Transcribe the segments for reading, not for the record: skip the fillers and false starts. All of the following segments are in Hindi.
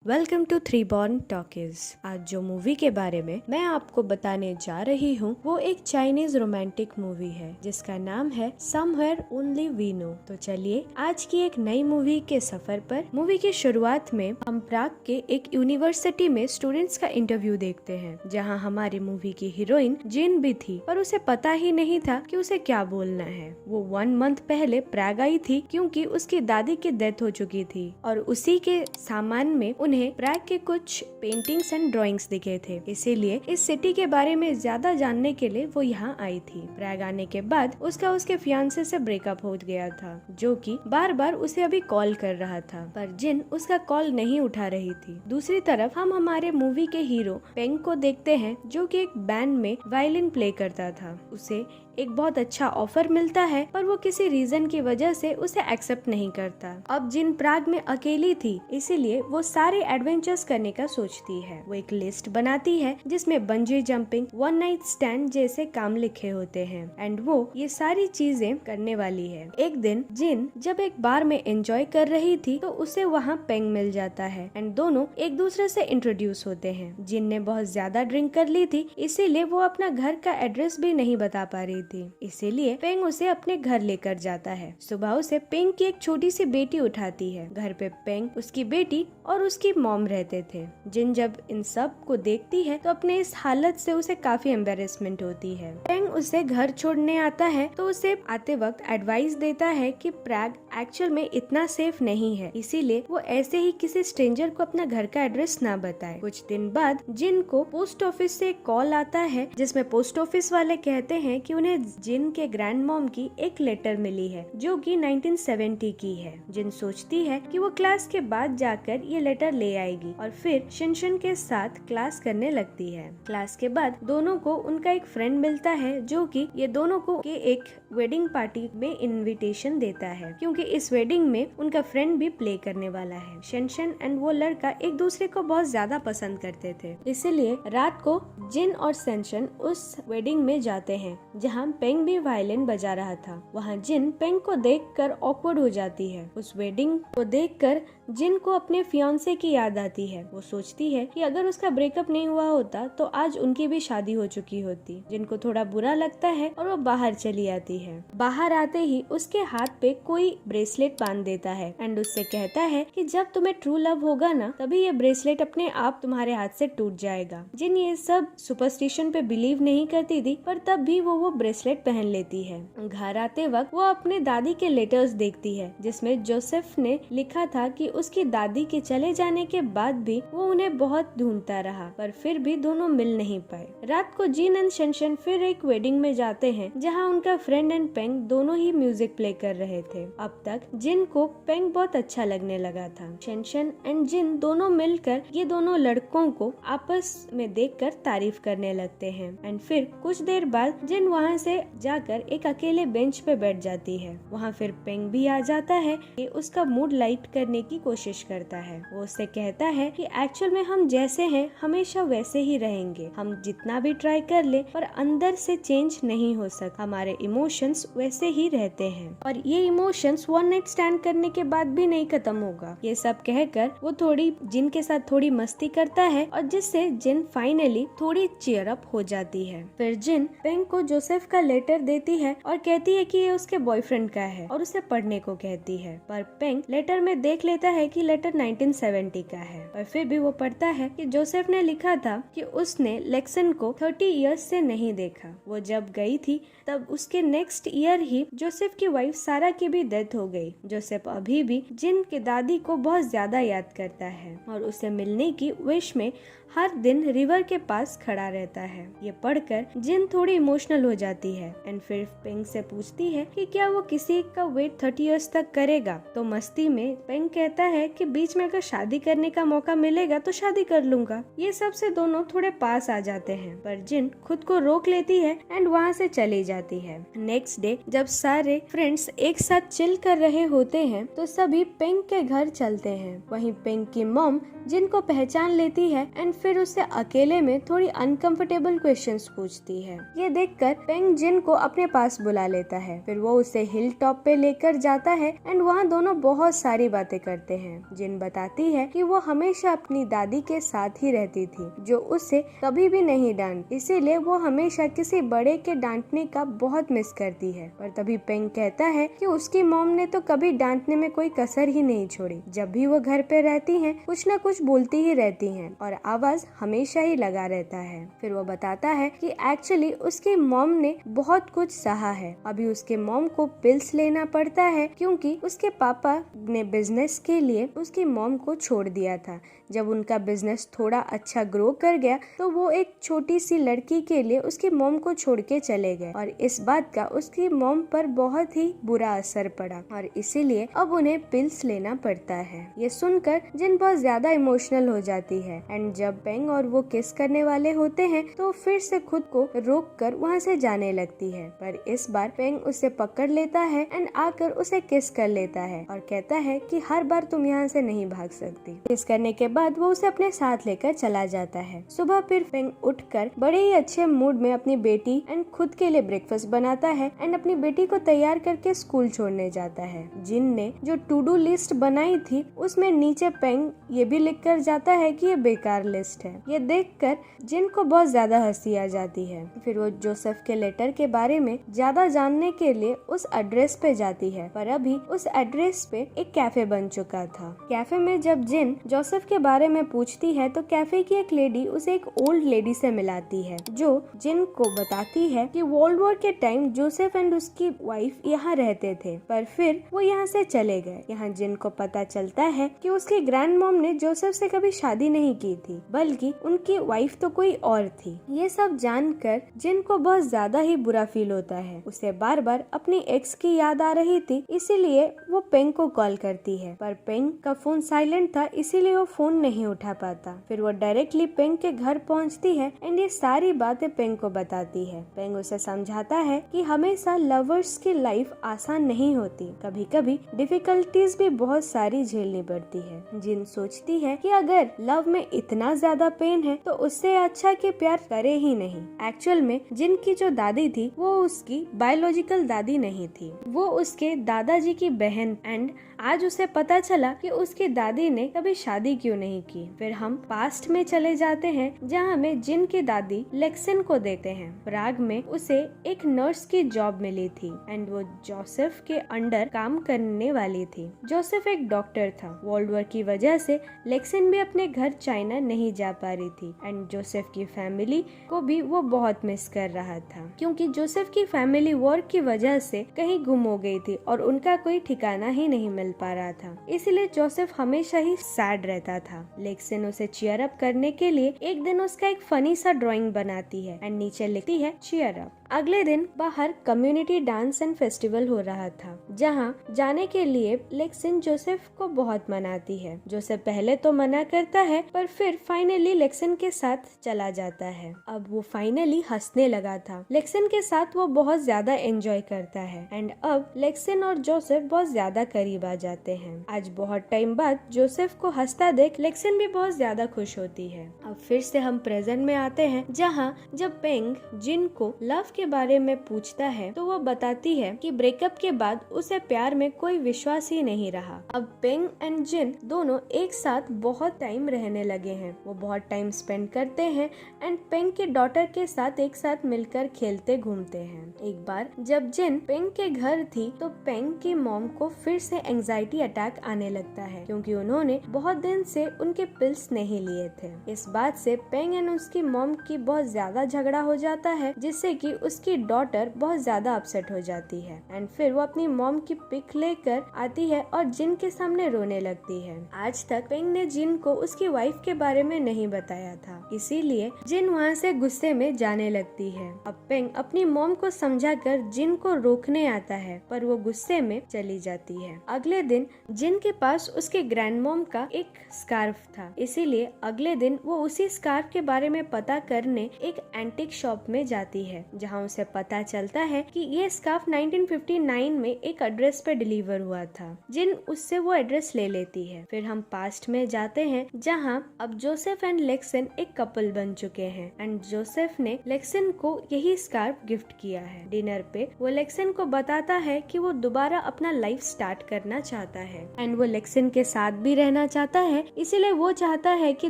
Welcome to three born talkies. आज जो मूवी के बारे में मैं आपको बताने जा रही हूँ वो एक चाइनीज रोमांटिक मूवी है जिसका नाम है समवेयर ओनली वी नो। तो चलिए आज की एक नई मूवी के सफर पर। मूवी की शुरुआत में हम प्राग के एक यूनिवर्सिटी में स्टूडेंट्स का इंटरव्यू देखते हैं जहाँ हमारी मूवी की हीरोइन जिन भी थी पर उसे पता ही नहीं था कि उसे क्या बोलना है। वो 1 मंथ पहले प्राग आई थी क्योंकि उसकी दादी की डेथ हो चुकी थी और उसी के सामान में उन्हें प्राग के कुछ पेंटिंग्स एंड ड्राइंग्स दिखे थे, इसीलिए इस सिटी के बारे में ज्यादा जानने के लिए वो यहाँ आई थी। प्राग आने के बाद उसका उसके फियांसे से ब्रेकअप हो गया था जो कि बार बार उसे अभी कॉल कर रहा था पर जिन उसका कॉल नहीं उठा रही थी। दूसरी तरफ हम हमारे मूवी के हीरो पेंग को देखते हैं जो कि एक बैंड में वायलिन प्ले करता था। उसे एक बहुत अच्छा ऑफर मिलता है पर वो किसी रीजन की वजह से उसे एक्सेप्ट नहीं करता। अब जिन प्राग में अकेली थी इसीलिए वो सारे एडवेंचर्स करने का सोचती है। वो एक लिस्ट बनाती है जिसमें बंजी जंपिंग, 1 नाइट स्टैंड जैसे काम लिखे होते हैं एंड वो ये सारी चीजें करने वाली है। एक दिन जिन जब एक बार में एंजॉय कर रही थी तो उसे वहाँ पेंग मिल जाता है एंड दोनों एक दूसरे से इंट्रोड्यूस होते हैं। जिन ने बहुत ज्यादा ड्रिंक कर ली थी इसीलिए वो अपना घर का एड्रेस भी नहीं बता पा रही थी, इसीलिए पेंग उसे अपने घर लेकर जाता है। सुबह उसे पेंग की एक छोटी सी बेटी उठाती है। घर पे पेंग, उसकी बेटी और उसकी मॉम रहते थे। जिन जब इन सब को देखती है तो अपने इस हालत से उसे काफी एम्बेरसमेंट होती है। पेंग उसे घर छोड़ने आता है तो उसे आते वक्त एडवाइस देता है कि प्राग एक्चुअल में इतना सेफ नहीं है, इसीलिए वो ऐसे ही किसी स्ट्रेंजर को अपना घर का एड्रेस ना बताए। कुछ दिन बाद जिन को पोस्ट ऑफिस से कॉल आता है जिसमें पोस्ट ऑफिस वाले कहते हैं कि उन्हें जिन के ग्रैंड मॉम की एक लेटर मिली है जो कि 1970 की है। जिन सोचती है कि वो क्लास के बाद जाकर ये लेटर ले आएगी और फिर शिनशन के साथ क्लास करने लगती है। क्लास के बाद दोनों को उनका एक फ्रेंड मिलता है जो कि ये दोनों को के एक वेडिंग पार्टी में इनविटेशन देता है क्योंकि इस वेडिंग में उनका फ्रेंड भी प्ले करने वाला है। शिनशन एंड वो लड़का एक दूसरे को बहुत ज्यादा पसंद करते थे, इसीलिए रात को जिन और शिनशन उस वेडिंग में जाते हैं जहाँ पेंग भी वायलिन बजा रहा था। वहाँ जिन पेंग को देखकर ऑकवर्ड हो जाती है। उस वेडिंग को देखकर जिन को अपने फियांसे की याद आती है। वो सोचती है कि अगर उसका ब्रेकअप नहीं हुआ होता तो आज उनकी भी शादी हो चुकी होती। जिनको थोड़ा बुरा लगता है और वो बाहर चली आती है। बाहर आते ही उसके हाथ पे कोई ब्रेसलेट बांध देता है एंड उससे कहता है कि जब तुम्हें ट्रू लव होगा ना तभी ये ब्रेसलेट अपने आप तुम्हारे हाथ से टूट जाएगा। जिन ये सब सुपरस्टिशन पे बिलीव नहीं करती थी पर तब भी वो ब्रेसलेट पहन लेती है। घर आते वक्त वो अपने दादी के लेटर्स देखती है जिसमें जोसेफ ने लिखा था कि उसकी दादी के चले जाने के बाद भी वो उन्हें बहुत ढूंढता रहा पर फिर भी दोनों मिल नहीं पाए। रात को जिन एंड शिनशन फिर एक वेडिंग में जाते हैं जहां उनका फ्रेंड एंड पेंग दोनों ही म्यूजिक प्ले कर रहे थे। अब तक जिन को पेंग बहुत अच्छा लगने लगा था। शिनशन एंड जिन दोनों मिलकर ये दोनों लड़कों को आपस में देखकर तारीफ करने लगते हैं एंड फिर कुछ देर बाद जिन वहाँ से जाकर एक अकेले बेंच पे बैठ जाती है। वहाँ फिर पेंग भी आ जाता है कि उसका मूड लाइट करने की कोशिश करता है। वो उससे कहता है कि एक्चुअल में हम जैसे हैं हमेशा वैसे ही रहेंगे। हम जितना भी ट्राई कर ले पर अंदर से चेंज नहीं हो सकता। हमारे इमोशंस वैसे ही रहते हैं और ये इमोशंस 1 नाइट स्टैंड करने के बाद भी नहीं खत्म होगा। ये सब कहकर वो थोड़ी जिन के साथ थोड़ी मस्ती करता है और जिससे जिन फाइनली थोड़ी चीयर अप हो जाती है। फिर जिन पेंग को जोसेफ का लेटर देती है और कहती है कि ये उसके बॉयफ्रेंड का है और उसे पढ़ने को कहती है पर पेंग लेटर में देख लेता है कि लेटर 1970 का है और फिर भी वो पढ़ता है कि जोसेफ ने लिखा था कि उसने लेक्सन को 30 इयर्स से नहीं देखा। वो जब गई थी तब उसके नेक्स्ट ईयर ही जोसेफ की वाइफ सारा की भी डेथ हो गई। जोसेफ अभी भी जिन के दादी को बहुत ज्यादा याद करता है और उसे मिलने की विश में हर दिन रिवर के पास खड़ा रहता है। ये पढ़कर जिन थोड़ी इमोशनल हो जाती है एंड फिर पेंग से पूछती है कि क्या वो किसी का वेट 30 इयर्स तक करेगा। तो मस्ती में पेंग कहता है कि बीच में अगर शादी करने का मौका मिलेगा तो शादी कर लूंगा। ये सब से दोनों थोड़े पास आ जाते हैं पर जिन खुद को रोक लेती है एंड वहाँ से चली जाती है। नेक्स्ट डे जब सारे फ्रेंड्स एक साथ चिल कर रहे होते हैं तो सभी पेंग के घर चलते हैं। वहीं पेंग की मॉम जिन को पहचान लेती है एंड फिर उससे अकेले में थोड़ी अनकंफर्टेबल क्वेश्चंस पूछती है। ये देखकर पेंग पेंग जिन को अपने पास बुला लेता है। फिर वो उसे हिल टॉप पे लेकर जाता है एंड वहाँ दोनों बहुत सारी बातें करते हैं। जिन बताती है कि वो हमेशा अपनी दादी के साथ ही रहती थी जो उसे कभी भी नहीं डांट, इसीलिए वो हमेशा किसी बड़े के डांटने का बहुत मिस करती है। पर तभी पेंग कहता है कि उसकी मॉम ने तो कभी डांटने में कोई कसर ही नहीं छोड़ी। जब भी वो घर पे रहती हैं, कुछ न कुछ बोलती ही रहती हैं और आवाज हमेशा ही लगा रहता है। फिर वो बताता है कि एक्चुअली उसकी मॉम ने बहुत कुछ सहा है। अभी उसके मॉम को पिल्स लेना पड़ता है क्योंकि उसके पापा ने बिजनेस के लिए उसकी मॉम को छोड़ दिया था। जब उनका बिजनेस थोड़ा अच्छा ग्रो कर गया तो वो एक छोटी सी लड़की के लिए उसकी मॉम को छोड़ के चले गए और इस बात का उसकी मॉम पर बहुत ही बुरा असर पड़ा और इसीलिए अब उन्हें पिल्स लेना पड़ता है। ये सुनकर जिन बहुत ज्यादा इमोशनल हो जाती है एंड जब पेंग और वो किस करने वाले होते हैं तो फिर से खुद को रोक कर वहाँ से जाने लगती है। पर इस बार पेंग उसे पकड़ लेता है एंड आकर उसे किस कर लेता है और कहता है कि हर बार तुम यहाँ से नहीं भाग सकती। किस करने के बाद वो उसे अपने साथ लेकर चला जाता है। सुबह फिर पेंग उठकर बड़े ही अच्छे मूड में अपनी बेटी एंड खुद के लिए ब्रेकफास्ट बनाता है एंड अपनी बेटी को तैयार करके स्कूल छोड़ने जाता है। जिन ने जो टू डू लिस्ट बनाई थी उसमें नीचे पेंग ये भी लिख कर जाता है कि ये बेकार लिस्ट है। ये देखकर जिन को बहुत ज्यादा हंसी आ जाती है। फिर वो जोसेफ के लेटर के बारे में ज्यादा जानने के लिए उस एड्रेस पे जाती है, पर अभी उस एड्रेस पे एक कैफे बन चुका था। कैफे में जब जिन जोसेफ के बारे में पूछती है तो कैफे की एक लेडी उसे एक ओल्ड लेडी से मिलाती है जो जिन को बताती है कि वर्ल्ड वॉर के टाइम जोसेफ एंड उसकी वाइफ यहाँ रहते थे, पर फिर वो यहाँ से चले गए। यहाँ जिन को पता चलता है कि उसकी ग्रैंड मॉम ने जोसेफ से कभी शादी नहीं की थी, बल्कि उनकी वाइफ तो कोई और थी। ये सब जानकर जिन को बहुत ज्यादा ही बुरा फील होता है। उसे बार बार अपनी एक्स की याद आ रही थी, इसीलिए वो पेंग को कॉल करती है, पर पेंग का फोन साइलेंट था इसीलिए वो फोन नहीं उठा पाता। फिर वो डायरेक्टली पेंग के घर पहुंचती है एंड ये सारी बातें पेंग को बताती है। पेंग उसे समझाता है कि हमेशा लवर्स की लाइफ आसान नहीं होती, कभी कभी डिफिकल्टीज भी बहुत सारी झेलनी पड़ती है। जिन सोचती है कि अगर लव में इतना ज्यादा पेन है तो उससे अच्छा कि प्यार करे ही नहीं। एक्चुअल में जिन की जो दादी थी वो उसकी बायोलॉजिकल दादी नहीं थी, वो उसके दादाजी की बहन एंड आज उसे पता चला कि उसकी दादी ने कभी शादी क्यों नहीं की। फिर हम पास्ट में चले जाते हैं जहाँ हमें जिन की दादी लेक्सिन को देखते हैं। प्राग में उसे एक नर्स की जॉब मिली थी एंड वो जोसेफ के अंडर काम करने वाली थी। जोसेफ एक डॉक्टर था। वर्ल्ड वॉर की वजह से लेक्सिन भी अपने घर चाइना नहीं जा पा रही थी एंड जोसेफ की फैमिली को भी वो बहुत मिस कर रहा था क्योंकि जोसेफ की फैमिली वॉर की वजह से कहीं गुम हो गई थी और उनका कोई ठिकाना ही नहीं मिल पा रहा था। इसलिए जोसेफ हमेशा ही सैड रहता था। लेक्सिन उसे चीयर अप करने के लिए एक दिन उसका एक फनी सा ड्राइंग बनाती है एंड नीचे लिखती है चीयर अप। अगले दिन बाहर कम्युनिटी डांस एंड फेस्टिवल हो रहा था जहाँ जाने के लिए लेक्सिन जोसेफ को बहुत मनाती है। जोसेफ पहले तो मना करता है पर फिर फाइनली लेक्सिन के साथ चला जाता है। अब वो फाइनली हंसने लगा था। लेक्सिन के साथ वो बहुत ज्यादा एंजॉय करता है एंड अब लेक्सिन और जोसेफ बहुत ज्यादा करीब आ जाते हैं। आज बहुत टाइम बाद जोसेफ को हंसता देख लेक्सिन भी बहुत ज्यादा खुश होती है। अब फिर से हम प्रेजेंट में आते हैं जहाँ जब पेंग जिन को लव के बारे में पूछता है तो वो बताती है कि ब्रेकअप के बाद उसे प्यार में कोई विश्वास ही नहीं रहा। अब पेंग एंड जिन दोनों एक साथ बहुत टाइम रहने लगे हैं। वो बहुत टाइम स्पेंड करते हैं एंड पेंग के डॉटर के साथ एक साथ मिलकर खेलते घूमते हैं। एक बार जब जिन पेंग के घर थी तो पेंग की मॉम को फिर से एंजाइटी अटैक आने लगता है क्योंकि उन्होंने बहुत दिन से उनके पिल्स नहीं लिए थे। इस बात से पेंग एंड उसकी मॉम की बहुत ज्यादा झगड़ा हो जाता है जिससे कि उसकी डॉटर बहुत ज्यादा अपसेट हो जाती है एंड फिर वो अपनी मॉम की पिक लेकर आती है और जिन के सामने रोने लगती है। आज तक पेंग ने जिन को उसकी वाइफ के बारे में नहीं बताया था, इसीलिए जिन वहाँ से गुस्से में जाने लगती है। अब पेंग अपनी मॉम को समझाकर जिन को रोकने आता है पर वो गुस्से में चली जाती है। अगले दिन जिन के पास उसके ग्रैंड मॉम का एक स्कार्फ था, इसीलिए अगले दिन वो उसी स्कार्फ के बारे में पता करने एक एंटीक शॉप में जाती है जहाँ जहाँ उसे पता चलता है कि ये स्कार्फ 1959 में एक एड्रेस पे डिलीवर हुआ था। जिन उससे वो एड्रेस ले लेती है। फिर हम पास्ट में जाते हैं जहाँ अब जोसेफ एंड लेक्सन एक कपल बन चुके हैं एंड जोसेफ ने लेक्सन को यही स्कार्फ गिफ्ट किया है। डिनर पे वो लेक्सन को बताता है कि वो दोबारा अपना लाइफ स्टार्ट करना चाहता है एंड वो लेक्सन के साथ भी रहना चाहता है, इसीलिए वो चाहता है कि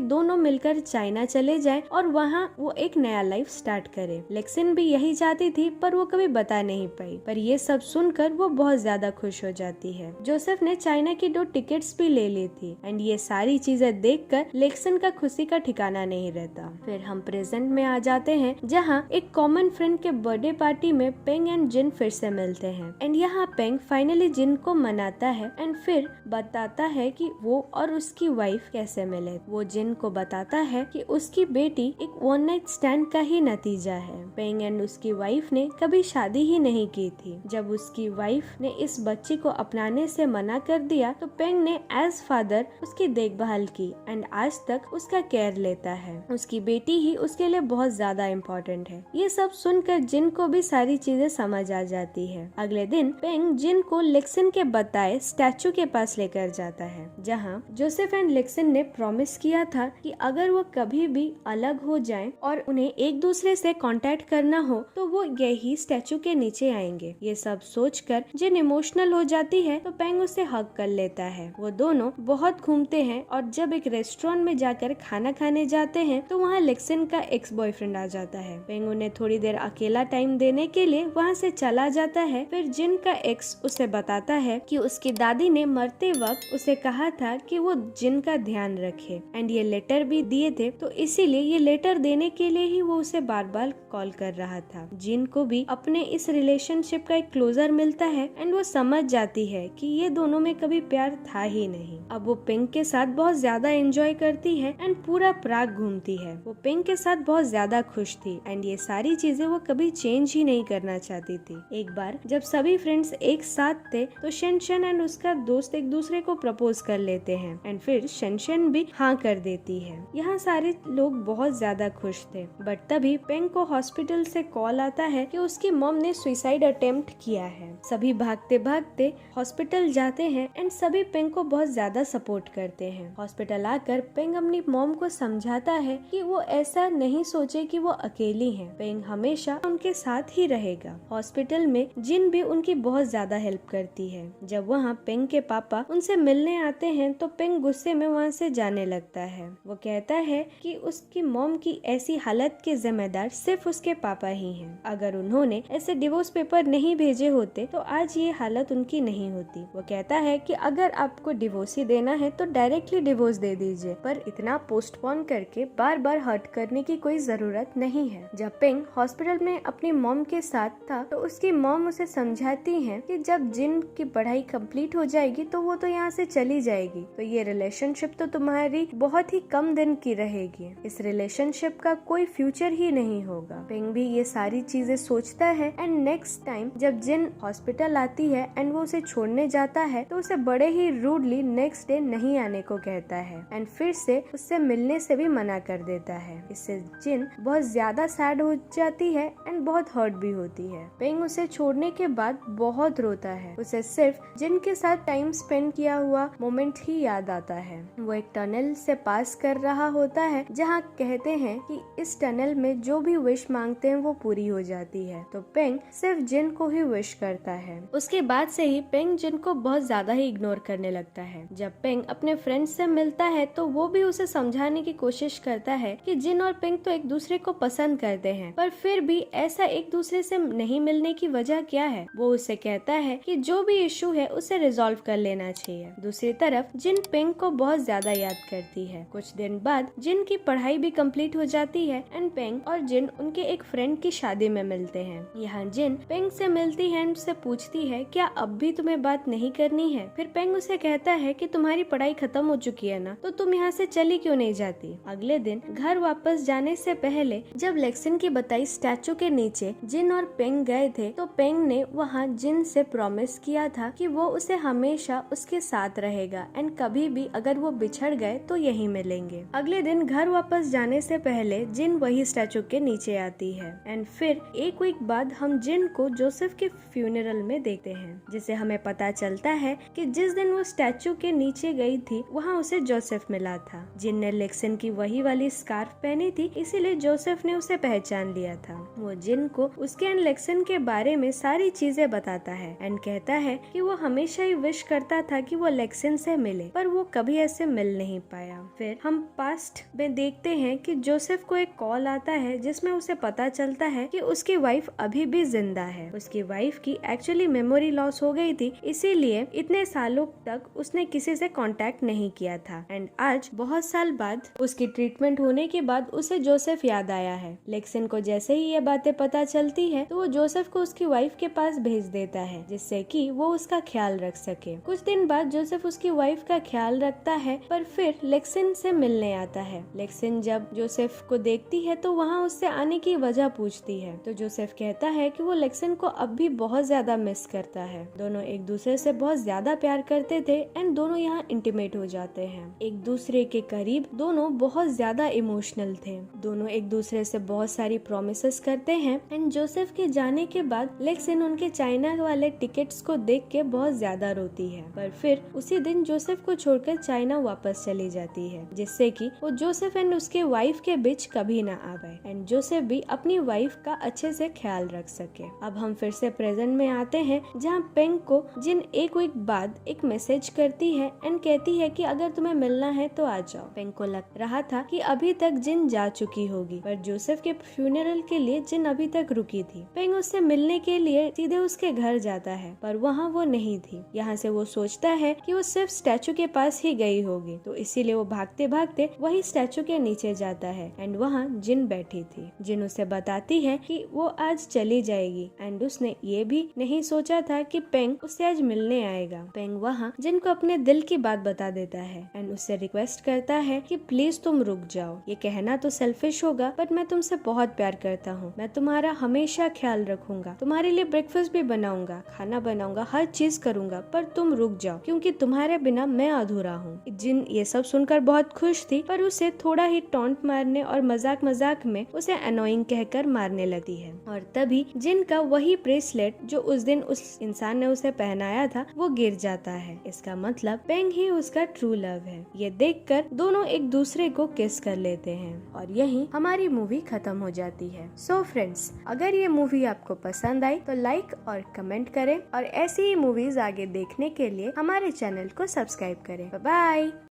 दोनों मिलकर चाइना चले जाएं और वहाँ वो एक नया लाइफ स्टार्ट करे। लेक्सन भी यही चाहती थी पर वो कभी बता नहीं पाई, पर ये सब सुनकर वो बहुत ज्यादा खुश हो जाती है। जोसेफ ने चाइना की 2 टिकट्स भी ले ली थी एंड ये सारी चीजें देखकर लेक्सन का खुशी का ठिकाना नहीं रहता। फिर हम प्रेजेंट में आ जाते हैं जहाँ एक कॉमन फ्रेंड के बर्थडे पार्टी में पेंग एंड जिन फिर से मिलते हैं एंड यहाँ पेंग फाइनली जिन को मनाता है एंड फिर बताता है कि वो और उसकी वाइफ कैसे मिले। वो जिन को बताता है कि उसकी बेटी एक वन नाइट स्टैंड का ही नतीजा है। पेंग एंड उसकी वाइफ ने कभी शादी ही नहीं की थी। जब उसकी वाइफ ने इस बच्ची को अपनाने से मना कर दिया तो पेंग ने एज फादर उसकी देखभाल की एंड आज तक उसका केयर लेता है। उसकी बेटी ही उसके लिए बहुत ज्यादा इम्पोर्टेंट है। ये सब सुनकर जिन को भी सारी चीजें समझ आ जाती है। अगले दिन पेंग जिन को लेक्सन के बताए स्टैचू के पास लेकर जाता है जहाँ जोसेफ एंड लेक्सन ने प्रॉमिस किया था कि अगर वो कभी भी अलग हो जाएं और उन्हें एक दूसरे से कांटेक्ट करना हो तो वो यही स्टैचू के नीचे आएंगे। ये सब सोचकर जिन इमोशनल हो जाती है तो पेंग उसे हग कर लेता है। वो दोनों बहुत घूमते हैं और जब एक रेस्टोरेंट में जाकर खाना खाने जाते हैं तो वहाँ लेक्सन का एक्स बॉयफ्रेंड आ जाता है। पेंग उन्हें थोड़ी देर अकेला टाइम देने के लिए वहाँ से चला जाता है। फिर जिन का एक्स उसे बताता है कि उसकी दादी ने मरते वक्त उसे कहा था कि वो जिन का ध्यान रखे एंड ये लेटर भी दिए थे, तो इसीलिए ये लेटर देने के लिए ही वो उसे बार बार कॉल कर रहा था। जिन को भी अपने इस रिलेशनशिप का एक क्लोजर मिलता है एंड वो समझ जाती है कि ये दोनों में कभी प्यार था ही नहीं। अब वो पिंक के साथ बहुत ज्यादा एंजॉय करती है एंड पूरा प्राग घूमती है। वो पिंक के साथ बहुत ज्यादा खुश थी एंड ये सारी चीजें वो कभी चेंज ही नहीं करना चाहती थी। एक बार जब सभी फ्रेंड्स एक साथ थे तो शेनशन एंड उसका दोस्त एक दूसरे को प्रपोज कर लेते हैं एंड फिर शेनशन भी हाँ कर देती है। यहाँ सारे लोग बहुत ज्यादा खुश थे बट तभी पेंग को हॉस्पिटल से कॉल आता है कि उसकी मॉम ने सुसाइड अटेम्प्ट किया है। सभी भागते भागते हॉस्पिटल जाते हैं एंड सभी पेंग को बहुत ज्यादा सपोर्ट करते हैं। हॉस्पिटल आकर पेंग अपनी मॉम को समझाता है कि वो ऐसा नहीं सोचे कि वो अकेली हैं। पेंग हमेशा उनके साथ ही रहेगा। हॉस्पिटल में जिन भी उनकी बहुत ज्यादा हेल्प करती है। जब वहाँ पेंग के पापा उनसे मिलने आते हैं तो पेंग गुस्से में वहाँ से जाने लगता है। वो कहता है कि उसकी मॉम की ऐसी हालत के जिम्मेदार सिर्फ उसके पापा ही हैं। अगर उन्होंने ऐसे डिवोर्स पेपर नहीं भेजे होते तो आज ये हालत उनकी नहीं होती। वो कहता है कि अगर आपको डिवोर्स ही देना है तो डायरेक्टली डिवोर्स दे दीजिए, पर इतना पोस्टपोन करके बार बार हर्ट करने की कोई जरूरत नहीं है। जब पेंग हॉस्पिटल में अपनी मॉम के साथ था तो उसकी मॉम उसे समझाती है कि जब जिन की पढ़ाई कंप्लीट हो जाएगी तो वो तो यहाँ से चली जाएगी, तो ये रिलेशनशिप तो तुम्हारी बहुत ही कम दिन की रहेगी। इस रिलेशनशिप का कोई फ्यूचर ही नहीं होगा। पेंग भी ये सारी चीजें सोचता है एंड नेक्स्ट टाइम जब जिन हॉस्पिटल आती है एंड वो उसे छोड़ने जाता है तो उसे बड़े ही रूडली नेक्स्ट डे नहीं आने को कहता है एंड फिर से उससे मिलने से भी मना कर देता है। इससे जिन बहुत ज्यादा सैड हो जाती है एंड बहुत हर्ट भी होती है। पेंग उसे छोड़ने के बाद बहुत रोता है। उसे सिर्फ जिन के साथ टाइम स्पेंड किया हुआ मोमेंट ही याद आता है। वो एक टनल से पास कर रहा होता है जहाँ कहते हैं कि इस टनल में जो भी विश मांगते हैं वो पूरी हो जाती है, तो पेंग सिर्फ जिन को ही विश करता है। उसके बाद से ही पेंग जिन को बहुत ज्यादा ही इग्नोर करने लगता है। जब पेंग अपने फ्रेंड से मिलता है तो वो भी उसे समझाने की कोशिश करता है कि जिन और पेंग तो एक दूसरे को पसंद करते हैं, पर फिर भी ऐसा एक दूसरे से नहीं मिलने की वजह क्या है। वो उसे कहता है कि जो भी इशू है उसे रिजॉल्व कर लेना चाहिए। दूसरी तरफ जिन पेंग को बहुत ज्यादा याद करती है। कुछ दिन बाद जिन की पढ़ाई भी कंप्लीट हो जाती है एंड पेंग और जिन उनके एक फ्रेंड की शादी में मिलते हैं। यहाँ जिन पेंग से मिलती है, उससे पूछती है क्या अब भी तुम्हें बात नहीं करनी है। फिर पेंग उसे कहता है कि तुम्हारी पढ़ाई खत्म हो चुकी है ना, तो तुम यहाँ से चली क्यों नहीं जाती। अगले दिन घर वापस जाने से पहले जब लेक्सन की बताई स्टैचू के नीचे जिन और पेंग गए थे तो पेंग ने वहाँ जिन से प्रॉमिस किया था कि वो उसे हमेशा उसके साथ रहेगा एंड कभी भी अगर वो बिछड़ गए तो यहीं मिलेंगे। अगले दिन घर वापस जाने से पहले जिन वही स्टैचू के नीचे आती है एंड फिर एक वीक बाद हम जिन को जोसेफ के फ्यूनरल में देखते हैं, जिसे हमें पता चलता है कि जिस दिन वो स्टैचू के नीचे गई थी वहाँ उसे जोसेफ मिला था। जिन ने लेक्सन की वही वाली स्कार्फ पहनी थी, इसीलिए जोसेफ ने उसे पहचान लिया था। वो जिन को उसके एंड लेक्सन के बारे में सारी चीजें बताता है एंड कहता है कि वो हमेशा ही विश करता था कि वो लेक्सन से मिले, पर वो कभी ऐसे मिल नहीं पाया। फिर हम पास्ट में देखते हैं कि जोसेफ को एक कॉल आता है जिसमें उसे पता चलता है कि उसकी वाइफ अभी भी जिंदा है। उसकी वाइफ की एक्चुअली मेमोरी लॉस हो गई थी, इसीलिए इतने सालों तक उसने किसी से कांटेक्ट नहीं किया था। एंड आज बहुत साल बाद उसकी ट्रीटमेंट होने के बाद उसे जोसेफ याद आया है। लेक्सन को जैसे ही ये बातें पता चलती है तो वो जोसेफ को उसकी वाइफ के पास भेज देता है, जिससे कि वो उसका ख्याल रख सके। कुछ दिन बाद जोसेफ उसकी वाइफ का ख्याल रखता है, पर फिर लेक्सन से मिलने आता है। लेक्सन जब जोसेफ को देखती है तो वहाँ उससे आने की वजह पूछती है, तो जोसेफ कहता है कि वो लेक्सन को अब भी बहुत ज्यादा मिस करता है। दोनों एक दूसरे से बहुत ज्यादा प्यार करते थे एंड दोनों यहाँ इंटीमेट हो जाते हैं, एक दूसरे के करीब। दोनों बहुत ज्यादा इमोशनल थे। दोनों एक दूसरे से बहुत सारी प्रॉमिसेस करते हैं एंड जोसेफ के जाने के बाद लेक्सन उनके चाइना वाले टिकट्स को देख के बहुत ज्यादा रोती है, पर फिर उसी दिन जोसेफ को छोड़कर चाइना वापस चली जाती है, जिससे कि वो जोसेफ एंड उसके वाइफ के बीच कभी ना आ गए एंड जोसेफ भी अपनी वाइफ का अच्छे से ख्याल रख सके। अब हम फिर से प्रेजेंट में आते हैं, जहाँ पेंग को जिन एक वीक बाद एक मैसेज करती है एंड कहती है कि अगर तुम्हें मिलना है तो आ जाओ। पेंग को लग रहा था कि अभी तक जिन जा चुकी होगी, पर जोसेफ के फ्यूनरल के लिए जिन अभी तक रुकी थी। पेंग उससे मिलने के लिए सीधे उसके घर जाता है, पर वहाँ वो नहीं थी। यहाँ से वो सोचता है कि वो सिर्फ स्टैचू के पास ही गई होगी, तो इसीलिए वो भागते भागते वही स्टैचू के नीचे जाता है एंड वहाँ जिन बैठी थी। जिन उसे बताती है कि वो आज चली जाएगी एंड उसने ये भी नहीं सोचा था कि पेंग उससे आज मिलने आएगा। पेंग वहाँ जिन को अपने दिल की बात बता देता है एंड उससे रिक्वेस्ट करता है कि प्लीज तुम रुक जाओ। ये कहना तो सेल्फिश होगा, बट मैं तुमसे बहुत प्यार करता हूँ। मैं तुम्हारा हमेशा ख्याल रखूंगा, तुम्हारे लिए ब्रेकफास्ट भी बनाऊंगा, खाना बनाऊंगा, हर चीज करूंगा, पर तुम रुक जाओ क्योंकि तुम्हारे बिना मैं अधूरा हूँ। जिन ये सब सुनकर बहुत खुश थी, पर उसे थोड़ा ही टॉन्ट मारने और मजाक मजाक में उसे अनोइंग कहकर मारने लगती है। और तभी जिन का वही ब्रेसलेट जो उस दिन उस इंसान ने उसे पहनाया था वो गिर जाता है। इसका मतलब पेंग ही उसका ट्रू लव है। ये देखकर दोनों एक दूसरे को किस कर लेते हैं और यहीं हमारी मूवी खत्म हो जाती है। सो फ्रेंड्स, अगर ये मूवी आपको पसंद आई तो लाइक और कमेंट करें और ऐसी ही मूवीज आगे देखने के लिए हमारे चैनल को सब्सक्राइब करें। Bye bye.